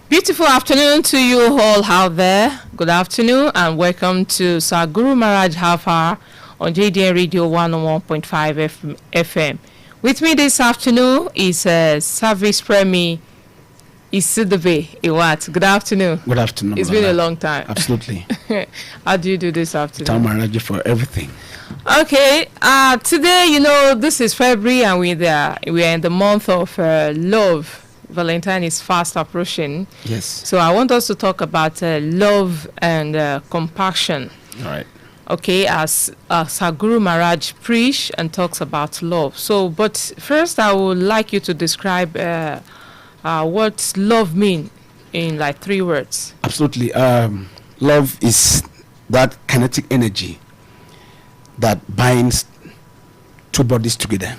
Beautiful afternoon to you all out there. Good afternoon and welcome to Sir Guru Maharaj Half Hour on JDN Radio 101.5 FM. With me this afternoon is Service Premi Isidibe Iwat. Good afternoon. Good afternoon. It's been a long time. Absolutely. How do you do this afternoon? Thank Maharaji for everything. Okay. Today, this is February and we're in the month of love. Valentine is fast approaching. Yes. So I want us to talk about love and compassion. All right. Okay, as Sir Guru Maharaj preach and talks about love. So, but first I would like you to describe what love mean in like 3 words. Absolutely. Love is that kinetic energy that binds 2 bodies together.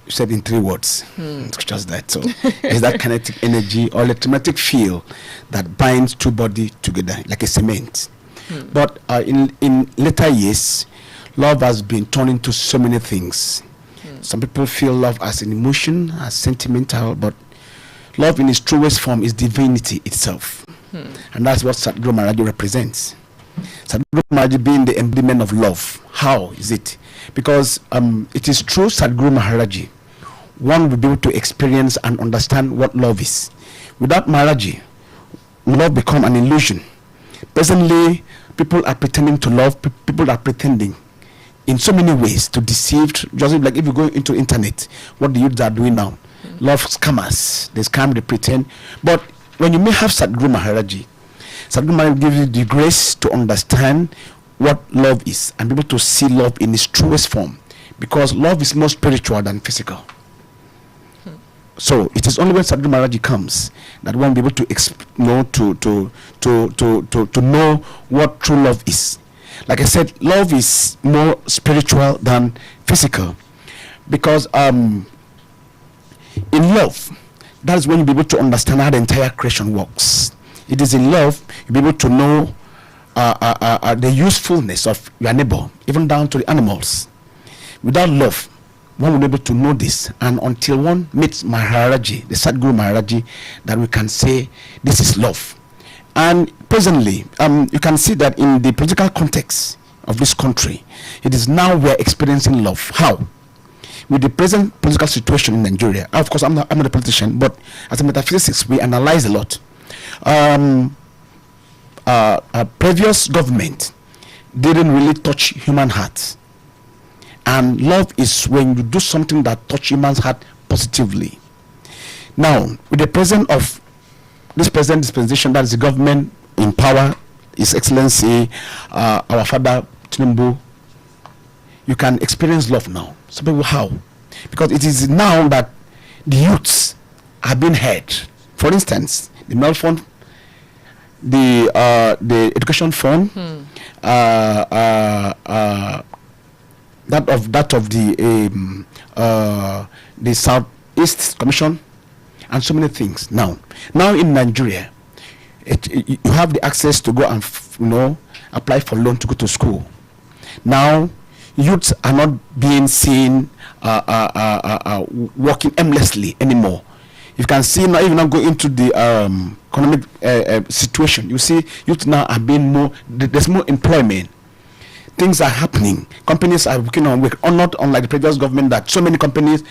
You said in 3 words. It's just that. So it's that kinetic energy or electromagnetic field that binds 2 bodies together like a cement. But in later years, love has been turned into so many things. Some people feel love as an emotion, as sentimental, but love in its truest form is divinity itself. And that's what Sadhguru Maharaj represents. Sadhguru Maharaj being the embodiment of love. How is it? Because it is through Sadhguru Maharaj one will be able to experience and understand what love is. Without Maharaji, love become an illusion. Presently, people are pretending to love. People are pretending in so many ways to deceive. Just like if you go into internet, what the youths are doing now, love scammers. They scam, they pretend. But when you may have Sadhguru Maharaji, Sadhguru Maharaj gives you the grace to understand what love is and be able to see love in its truest form, because love is more spiritual than physical. So it is only when Sadhguru Maharaj comes that one will be able to to know what true love is. Like I said, love is more spiritual than physical, because in love, that is when you'll be able to understand how the entire creation works. It is in love you'll be able to know the usefulness of your neighbor, even down to the animals. Without love, one will be able to know this, and until one meets Maharaji, the Sadhguru Maharaji, that we can say this is love. And presently, you can see that in the political context of this country, it is now we're experiencing love. How? With the present political situation in Nigeria, of course, I'm not a politician, but as a metaphysics, we analyze a lot. A previous government didn't really touch human hearts. And love is when you do something that touches human's heart positively. Now, with the present of this present dispensation, that is the government in power, His Excellency, our father Tinubu, you can experience love now. So people, how? Because it is now that the youths are being heard. For instance, the Mel Fund, the Education Fund, that of the Southeast Commission, and so many things. Now in Nigeria, you have the access to go and apply for loan to go to school. Now youths are not being seen working aimlessly anymore. You can see now, even now go into the economic situation, you see youth now are being more, there's more employment. Things are happening. Companies are working on work, or not unlike the previous government that so many companies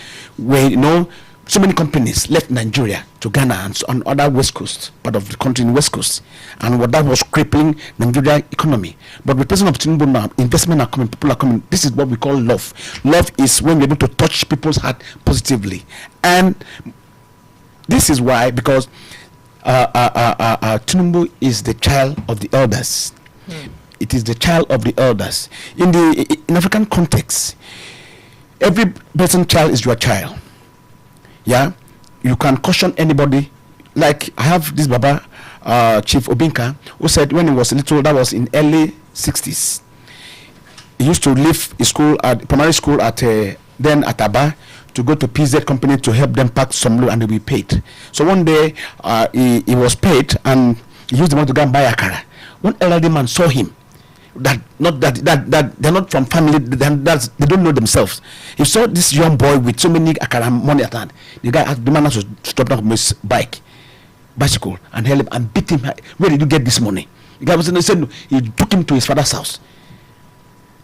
so many companies left Nigeria to Ghana and so on other west coast, part of the country in west coast, and what that was crippling Nigeria economy. But with the President of Tinubu now, investment are coming, people are coming. This is what we call love. Love is when you're able to touch people's heart positively, and this is why, because Tinubu is the child of the elders. It is the child of the elders. In African context, every person's child is your child. Yeah, you can caution anybody. Like I have this Baba, Chief Obinka, who said when he was little, that was in early 60s. He used to leave his school at primary school at Aba to go to PZ company to help them pack some load and they be paid. So one day he was paid and he used the money to go and buy akara. One elderly man saw him that they're not from family, then they don't know themselves. He saw this young boy with so many money at hand. The guy asked the man to stop down from his bicycle and held him and beat him. Where did you get this money? The guy was in the said he took him to his father's house.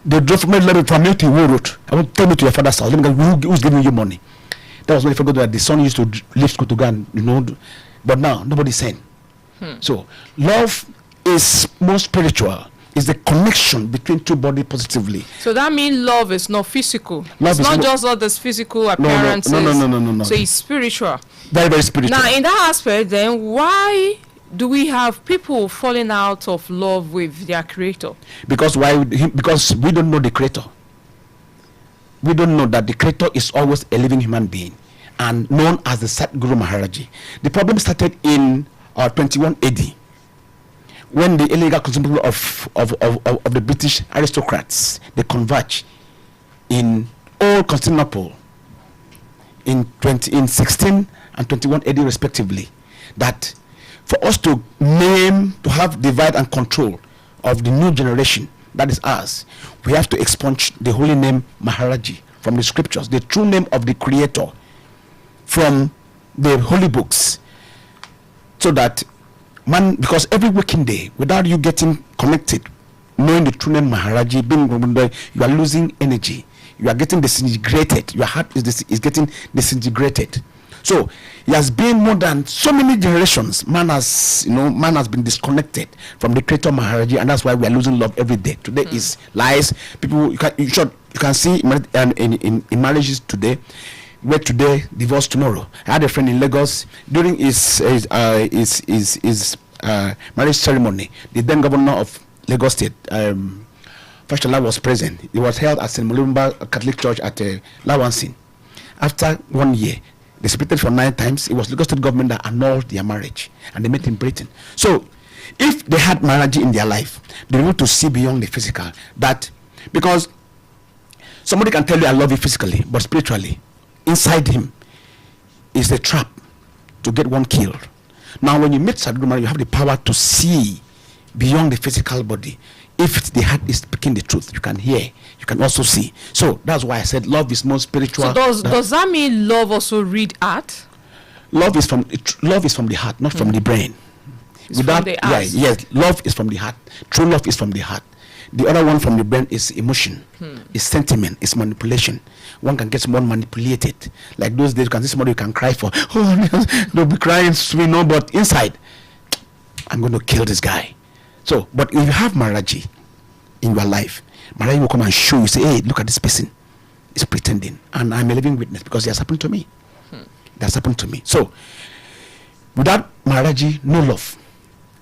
They drove from me to War Road. I want to tell me to your father's house. Let me go, who's giving you money? That was when he forgot that the son used to leave school to go and but now nobody's saying. So love is more spiritual. Is the connection between two bodies positively. So that means love is not physical. Love it's not just all this physical appearances. No. So it's spiritual. Very, very spiritual. Now, in that aspect, then why do we have people falling out of love with their creator? Because we don't know the creator. We don't know that the creator is always a living human being and known as the Sat Guru Maharaj. The problem started in 21 AD. When the illegal consumption of the British aristocrats, they converge in all Constantinople in 16 and 21 AD respectively, that for us to have divide and control of the new generation that is ours, we have to expunge the holy name Maharaji from the scriptures, the true name of the creator from the holy books, so that because every working day, without you getting connected, knowing the true name Maharaji, you are losing energy. You are getting disintegrated. Your heart is getting disintegrated. So it has been more than so many generations. Man has been disconnected from the creator Maharaji, and that's why we are losing love every day. Today is lies. People, you can see in marriages today. Where today, divorce tomorrow. I had a friend in Lagos during his marriage ceremony. The then governor of Lagos State, Fashola, was present. It was held at St. Mulumba Catholic Church at Lawansin. After 1 year, they separated for 9 times. It was Lagos State government that annulled their marriage, and they met in Britain. So, if they had Maharaji in their life, they were able to see beyond the physical. That because somebody can tell you I love you physically, but spiritually, inside him is a trap to get one killed. Now, when you meet Sadhguru, you have the power to see beyond the physical body. If the heart is speaking the truth, you can hear, you can also see. So that's why I said love is more spiritual. So does that mean love also read art? Love is from the heart, not from the brain. It's from the eyes. Yes, love is from the heart. True love is from the heart. The other one from the brain is emotion, is sentiment, is manipulation. One can get someone manipulated. Like those days, you can see somebody you can cry for. Oh, they'll be crying, sweet, no, but inside, I'm going to kill this guy. So, but if you have Maharaji in your life, Maharaji will come and show you, say, hey, look at this person. He's pretending. And I'm a living witness because it has happened to me. It has happened to me. So, without Maharaji, no love.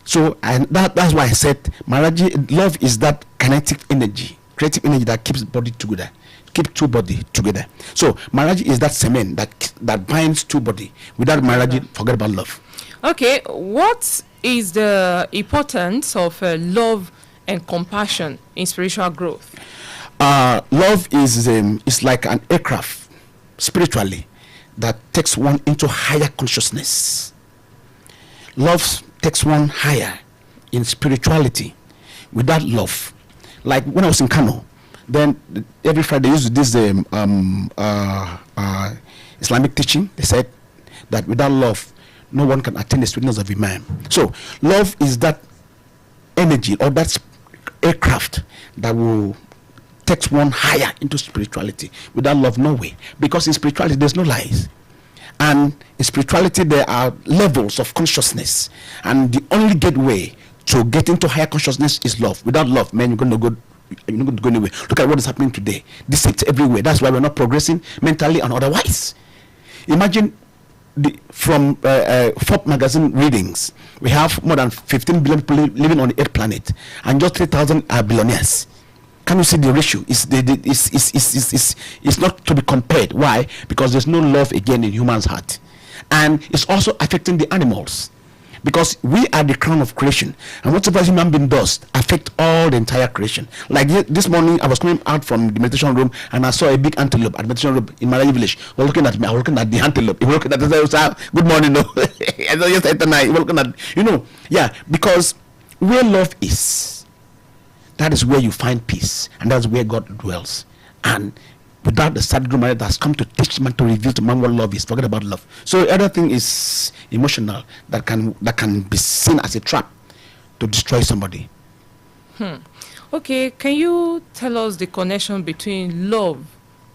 So, and that's why I said Maharaji, love is that kinetic energy, creative energy that keeps body together, keep two body together. So Maharaji is that cement that binds two body. Without Maharaji, forget about love. Okay, what is the importance of love and compassion in spiritual growth? Love is like an aircraft spiritually that takes one into higher consciousness. Love takes one higher in spirituality. Without love, like when I was in Kano, then every Friday they used this Islamic teaching. They said that without love, no one can attain the sweetness of Imam. So love is that energy or that aircraft that will take one higher into spirituality. Without love, no way. Because in spirituality, there's no lies. And in spirituality, there are levels of consciousness. And the only gateway to get into higher consciousness is love. Without love, man, you're not going to go anywhere. Look at what is happening today. This is everywhere. That's why we're not progressing mentally and otherwise. Imagine from Forbes magazine readings, we have more than 15 billion people living on the Earth planet, and just 3,000 are billionaires. Can you see the ratio? It's not to be compared. Why? Because there's no love again in human's heart. And it's also affecting the animals. Because we are the crown of creation. And whatever human being does affect all the entire creation. Like this morning, I was coming out from the meditation room and I saw a big antelope at the meditation room in Malawi village. He was looking at me. I was looking at the antelope. He was looking at me. I said, good morning. No. I said, yes, tonight. He was looking at, yeah, because where love is, that is where you find peace, and that's where God dwells. And without the sad Guru Maharaj that has come to teach man, to reveal to man what love is, forget about love. So other thing is emotional that can be seen as a trap to destroy somebody. Okay, can you tell us the connection between love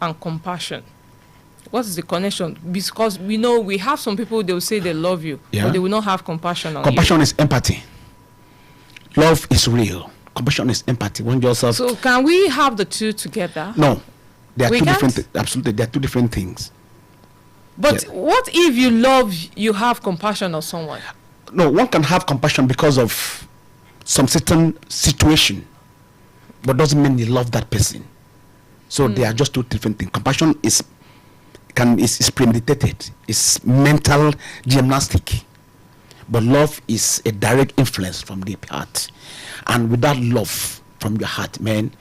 and compassion? What is the connection? Because we know we have some people, they will say they love you, but they will not have compassion on you. Compassion is empathy. Love is real. Compassion is empathy. When yourself. So can we have the two together? No, they are We two can't? different. Absolutely, they are two different things. But what if you love, you have compassion on someone? No, one can have compassion because of some certain situation, but doesn't mean you love that person. So they are just two different things. Compassion is premeditated. It's mental gymnastic. But love is a direct influence from the heart. And without love from your heart, man,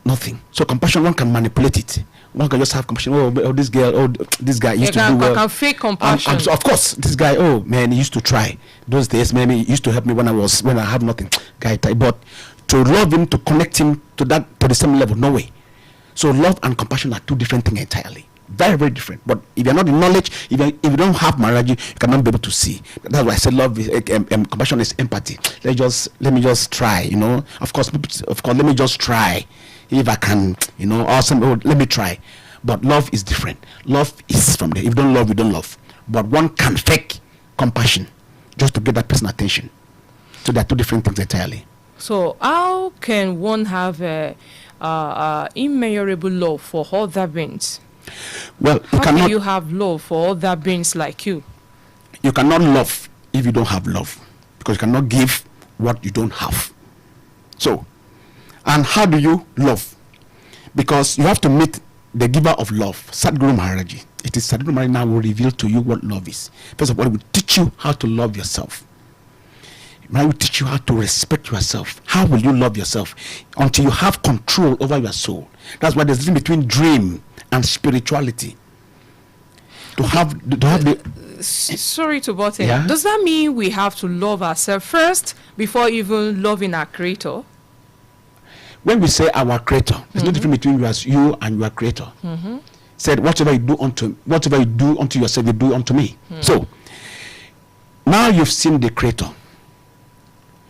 nothing. So compassion, one can manipulate it. One can just have compassion. Oh, this girl, oh, this guy used to do well. Can fake compassion. Of course, this guy, oh man, he used to try. Those days, maybe he used to help me when I have nothing. Guy, but to love him, to connect him to the same level, no way. So love and compassion are two different things entirely. Very, very different. But if you're not in knowledge, if you don't have Maharaji, you cannot be able to see. That's why I said love is compassion is empathy. Let me just try, you know. Of course, let me just try. If I can, you know, awesome. Oh, let me try. But love is different. Love is from there. If you don't love, you don't love. But one can fake compassion just to get that person's attention. So there are two different things entirely. So how can one have immeasurable love for other beings? Well, How can you have love for other beings like you? You cannot love if you don't have love, because you cannot give what you don't have. So, and how do you love? Because you have to meet the giver of love, Guru Maharaj. It is Guru Maharaj now will reveal to you what love is. First of all, it will teach you how to love yourself. I will teach you how to respect yourself. How will you love yourself? Until you have control over your soul. That's why there's a difference between dream and spirituality. Sorry to butt in. Yeah? Does that mean we have to love ourselves first before even loving our creator? When we say our creator, there's no difference between you and your creator. Said whatever you do unto yourself, you do unto me. So now you've seen the creator.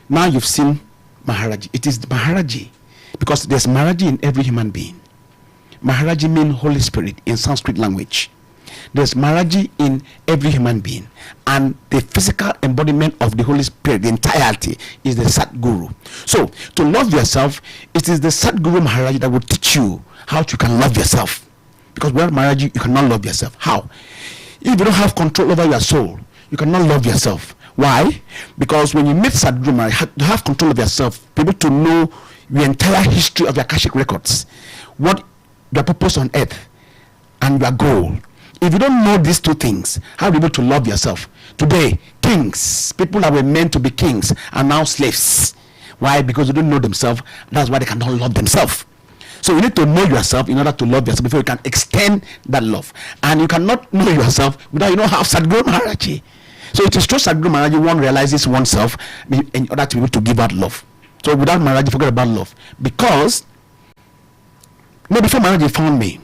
Now you've seen Maharaji. It is Maharaji, because there's Maharaji in every human being. Maharaji means Holy Spirit in Sanskrit language. There's Maharaji in every human being, and the physical embodiment of the Holy Spirit, the entirety, is the Sadguru. So to love yourself, it is the Sadguru Maharaji that will teach you how you can love yourself. Because without Maharaji, you cannot love yourself. How? If you don't have control over your soul, you cannot love yourself. Why? Because when you meet Sadguru Maharaj, you have control of yourself, be able to know the entire history of your Akashic records, what your purpose on earth, and your goal. If you don't know these two things, how are you able to love yourself? Today, kings, people that were meant to be kings, are now slaves. Why? Because they don't know themselves. That's why they cannot love themselves. So you need to know yourself in order to love yourself before you can extend that love. And you cannot know yourself without you know how Sadguru Maharaj. So it is through Sadguru Maharaj one realizes oneself in order to be able to give out love. So without Maharaj, forget about love. Because before Maharaj found me,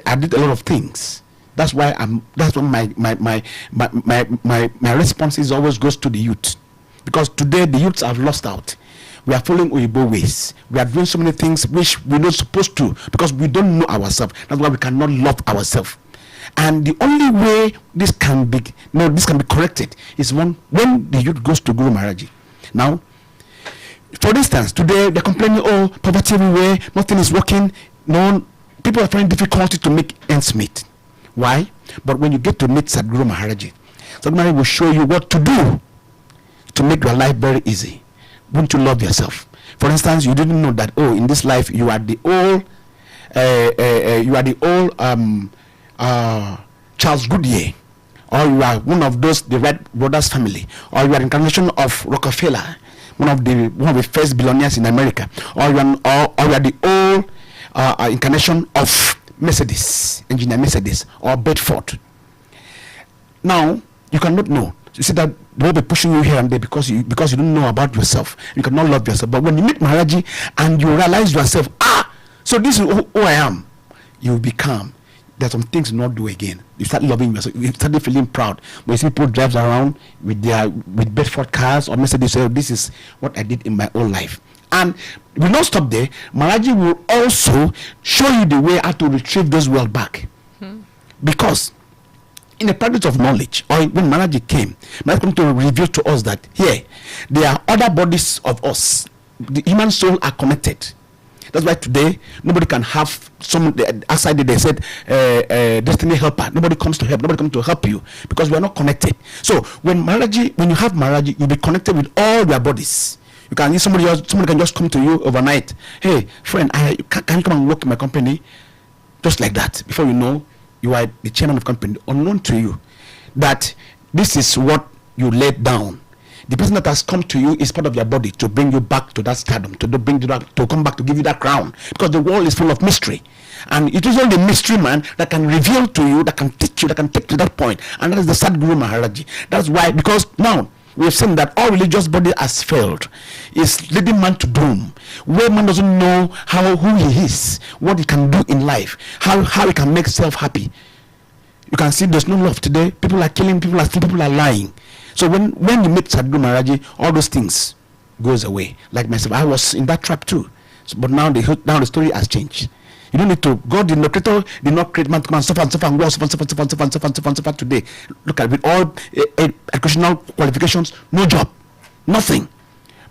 I did a lot of things. That's why my responses always goes to the youth. Because today the youths have lost out. We are following Oyibo ways. We are doing so many things which we're not supposed to, because we don't know ourselves. That's why we cannot love ourselves. And the only way this can be corrected is when the youth goes to Guru Maharaj. Now, for instance, today they're complaining, oh, poverty everywhere, nothing is working. No, people are finding difficulty to make ends meet. Why? But when you get to meet Sadguru Maharaj, Sadguru Maharaj will show you what to do to make your life very easy. Won't you love yourself? For instance, you didn't know that, oh, in this life you are the Charles Goodyear, or you are one of those the Wright brothers family, or you are incarnation of Rockefeller, one of the first billionaires in America, or you are the incarnation of Mercedes, engineer Mercedes, or Bedford. Now you cannot know. You see that They will be pushing you here and there because you don't know about yourself. You cannot love yourself. But when you meet Maharaji and you realize yourself, so this is who I am, you will be calm. There's some things you not do again. You start loving yourself. You start feeling proud. When you see people drive around with Bedford cars or Mercedes, say, this is what I did in my own life. And we will not stop there. Maharaji will also show you the way how to retrieve those wealth back. Because in the practice of knowledge, or when Maharaji came to reveal to us that here there are other bodies of us. The human soul are connected. That's why today nobody can have someone outside. They said destiny helper. Nobody comes to help. Nobody comes to help you because we are not connected. So when you have Maharaji, you'll be connected with all your bodies. You can somebody can just come to you overnight. Hey friend, can you come and work in my company? Just like that. Before you know, you are the chairman of company, unknown to you, that this is what you laid down. The person that has come to you is part of your body to bring you back to that stardom, to come back to give you that crown, because the world is full of mystery, and it is only the mystery man that can reveal to you, that can teach you, that can take you to that point, and that is the sad Guru Maharaji. That's why, because now we have seen that all religious body has failed, is leading man to doom, where man doesn't know who he is, what he can do in life, how he can make self happy. You can see there's no love today. People are killing, people are stealing, people are lying. So when you meet Sadhguru Maharaji, all those things goes away. Like myself, I was in that trap too. So, but now the story has changed. You don't need to. God did not create man to come and suffer and suffer and go suffer today. Look at it, with all educational qualifications, no job, nothing.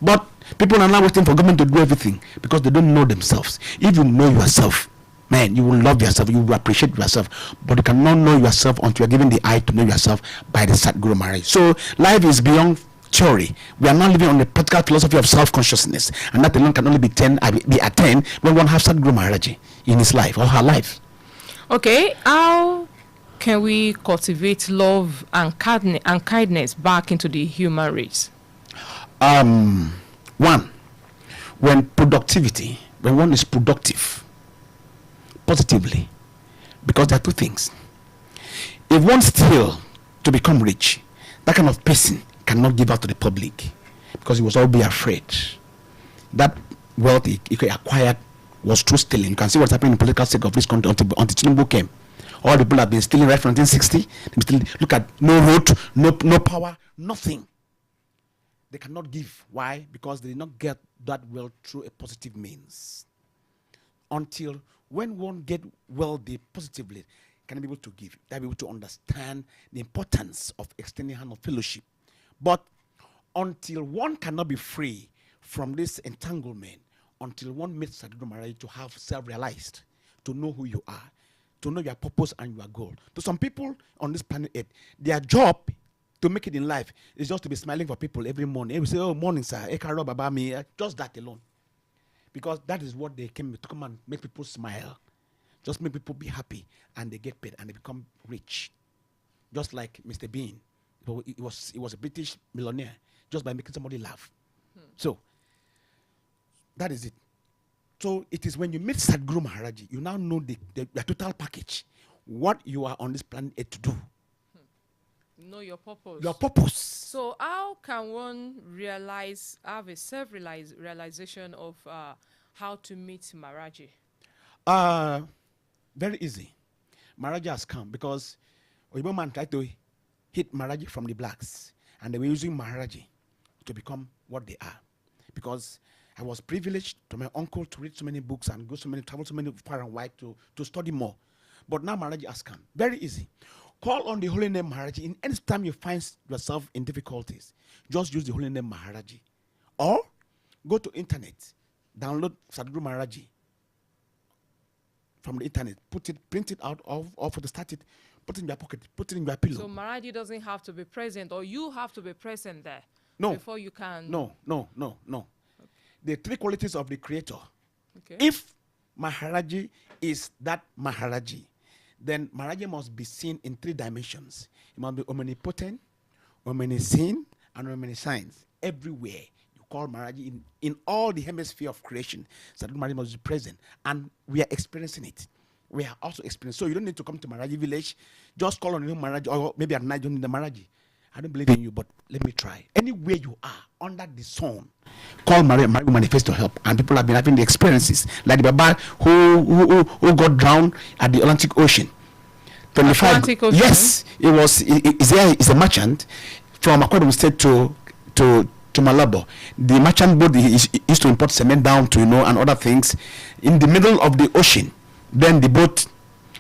But people are now waiting for government to do everything because they don't know themselves. If you know yourself, man, you will love yourself, you will appreciate yourself, but you cannot know yourself until you are given the eye to know yourself by the Sadhguru Maharaj. So life is beyond theory. We are now living on the practical philosophy of self-consciousness, and that alone can only be attained when one has Sadhguru Maharaj in his life or her life. Okay, how can we cultivate love and kindness back into the human race? One, when one is productive positively, because there are two things. If one steals to become rich, that kind of person cannot give out to the public because he was all be afraid. That wealth he acquired was through stealing. You can see what's happening in the political sector of this country until Tinubu came. All the people have been stealing right from 1960. Look at no road, no power, nothing. They cannot give. Why? Because they did not get that wealth through a positive means. Until when one get wealthy positively, can be able to give, they be able to understand the importance of extending hand of fellowship. But until one cannot be free from this entanglement, until one meets Sadhguru Maharaj to have self-realized, to know who you are, to know your purpose and your goal. To some people on this planet Earth, their job to make it in life is just to be smiling for people every morning. They say, oh, morning, sir, just that alone. Because that is what they came to come and make people smile. Just make people be happy, and they get paid, and they become rich. Just like Mr. Bean. He was a British millionaire just by making somebody laugh. So, that is it. So, it is when you meet Sadhguru Maharaji, you now know the total package. What you are on this planet Earth to do. Know your purpose. Your purpose. So how can one have a self-realization of how to meet Maharaji? Very easy. Maharaji has come because Oyibo man tried to hit Maharaji from the blacks, and they were using Maharaji to become what they are. Because I was privileged to my uncle to read so many books and travel so many far and wide to study more. But now Maharaji has come. Very easy. Call on the holy name Maharaji. In any time you find yourself in difficulties, just use the holy name Maharaji. Or go to internet, download Sadhguru Maharaji from the internet, print it out, or for to start it, put it in your pocket, put it in your pillow. So Maharaji doesn't have to be present, or you have to be present there before you can. No. Okay. The three qualities of the creator. Okay. If Maharaji is that Maharaji, then Maharaji must be seen in three dimensions. It must be omnipotent, omniscient, and omniscience. Everywhere you call Maharaji in all the hemisphere of creation, Sadhguru Maharaji must be present, and we are experiencing it. We are also experiencing. So you don't need to come to Maharaji village. Just call on the Maharaji, or maybe at night you don't need the Maharaji. I don't believe in you, but let me try. Anywhere you are under the sun, call Maria. Maria will manifest to help. And people have been having the experiences, like the Baba who got drowned at the Atlantic Ocean. 25. Atlantic Ocean. Yes, it was. It's a merchant from Akwedom State to Malabo. The merchant boat used to import cement down to and other things in the middle of the ocean. Then the boat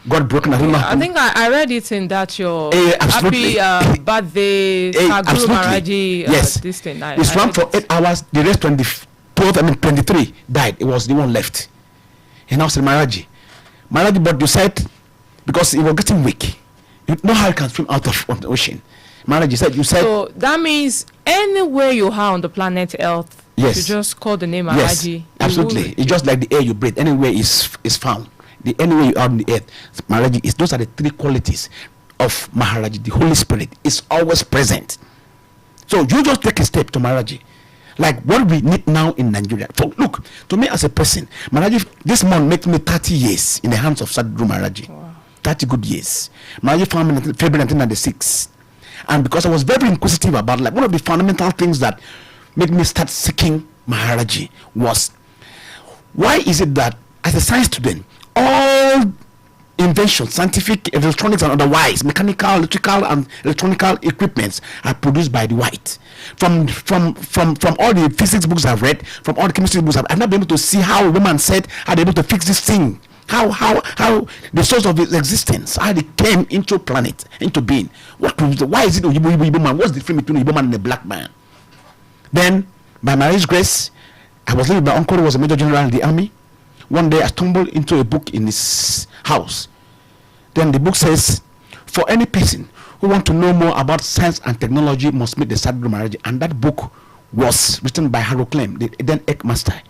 got broken. I think I read it in that your absolutely. happy birthday Guru Maharaj. Yes, this thing. It swam for 8 hours. The rest 23 died. It was the one left. And now said Maharaji, but you said because it was getting weak. You know how you can swim out of the ocean. Maharaji said you said. So that means anywhere you are on the planet Earth, yes, you just call the name Maharaji. Yes, absolutely. It's just like the air you breathe. Anywhere is found. The anywhere you are on the earth, Maharaji those are the 3 qualities of Maharaji. The Holy Spirit is always present. So you just take a step to Maharaji, like what we need now in Nigeria. Look, to me as a person, Maharaji this month makes me 30 years in the hands of Guru Maharaj. Wow. 30 good years. Maharaji found me in February 1996, and because I was very inquisitive about one of the fundamental things that made me start seeking Maharaji was, why is it that as a science student, all inventions, scientific, electronics and otherwise, mechanical, electrical and electronical equipments are produced by the white. From all the physics books I've read, from all the chemistry books I've not been able to see how a woman said how they're able to fix this thing, how the source of its existence, how they came into planet, into being. Why is it Igbo man? What's the difference between Igbo man and a black man? Then, by my grace, I was living with my uncle who was a major general in the army. One day I stumbled into a book in his house. Then the book says, for any person who wants to know more about science and technology must meet the Guru Maharaj. And that book was written by Harold Clem, the then Ekmaster.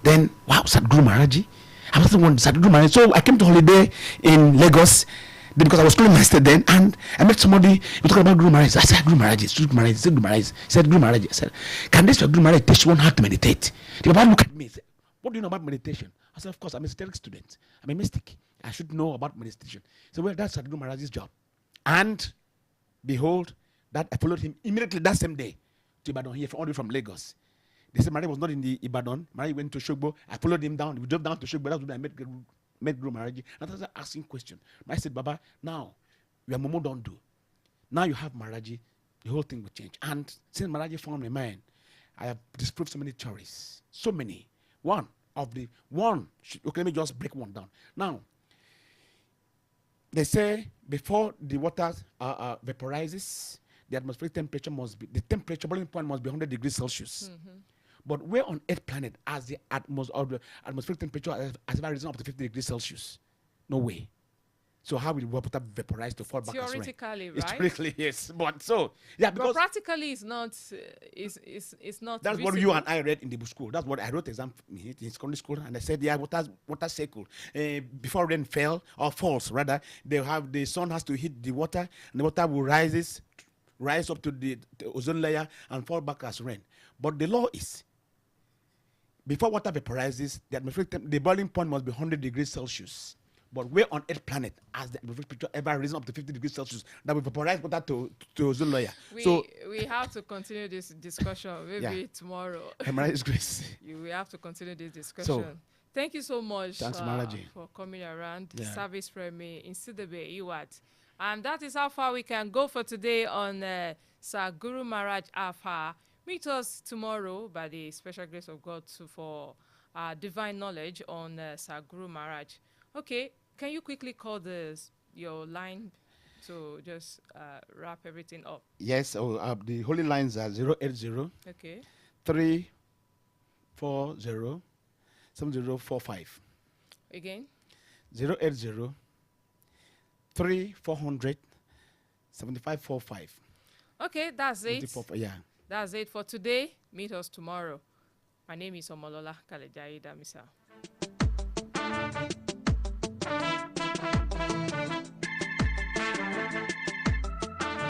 Then, wow, Guru Maharaj. I was the one Guru Maharaj. So I came to holiday in Lagos because I was schooling my state then, and I met somebody who talking about Guru Maharaj. I said, Guru Maharaj, Guru Maharaj, Guru Maharaj. He said, Guru Maharaj. I said, can this Guru Maharaj teach one how to meditate? The Baba looked at me and said, what do you know about meditation? I said, of course, I'm a esoteric student. I'm a mystic. I should know about meditation. So, well, that's Guru Maharaj's job. And behold, that I followed him immediately that same day to Ibadan, here all the way from Lagos. They said Maharaj was not in the Ibadan. Maharaj went to Shogbo. I followed him down. We drove down to Shogbo. That's when I met Guru Maharaj. And I started asking questions. Maharaj said, Baba, now you are Momo don't do. Now you have Maharaj, the whole thing will change. And since Maharaj found my mind, I have disproved so many theories. So many. Okay, let me just break one down. Now, they say before the water vaporizes, the atmospheric temperature boiling point must be 100 degrees Celsius. Mm-hmm. But we're on Earth planet as the atmospheric temperature has ever risen up to 50 degrees Celsius. No way. So how will water vaporize to fall back as rain? Theoretically, right? Theoretically, yes. But so, yeah, because... But practically, it's not... It's not That's visible. what you and I read in the school. That's what I wrote exam in secondary school. And I said, yeah, water cycle. Before rain fell, or falls, rather, the sun has to hit the water, and the water will rise up to the ozone layer and fall back as rain. But the law is, before water vaporizes, the boiling point must be 100 degrees Celsius. But we're on Earth planet as the atmospheric temperature ever risen up to 50 degrees Celsius that will vaporize water to ozone layer. We have to continue this discussion maybe tomorrow. Maharaj's grace. We have to continue this discussion. So, thank you so much for coming around. Yeah. Service from me in Sidebe Iwat. And that is how far we can go for today on Sir Guru Maharaj Alpha. Meet us tomorrow by the special grace of God for divine knowledge on Sir Guru Maharaj. Okay, can you quickly call your line to just wrap everything up? Yes, the holy lines are 080 okay 340 7045. Again? 080 3400 7545. Okay, that's it. Yeah. That's it for today. Meet us tomorrow. My name is Omolola Kalejayi Damisa.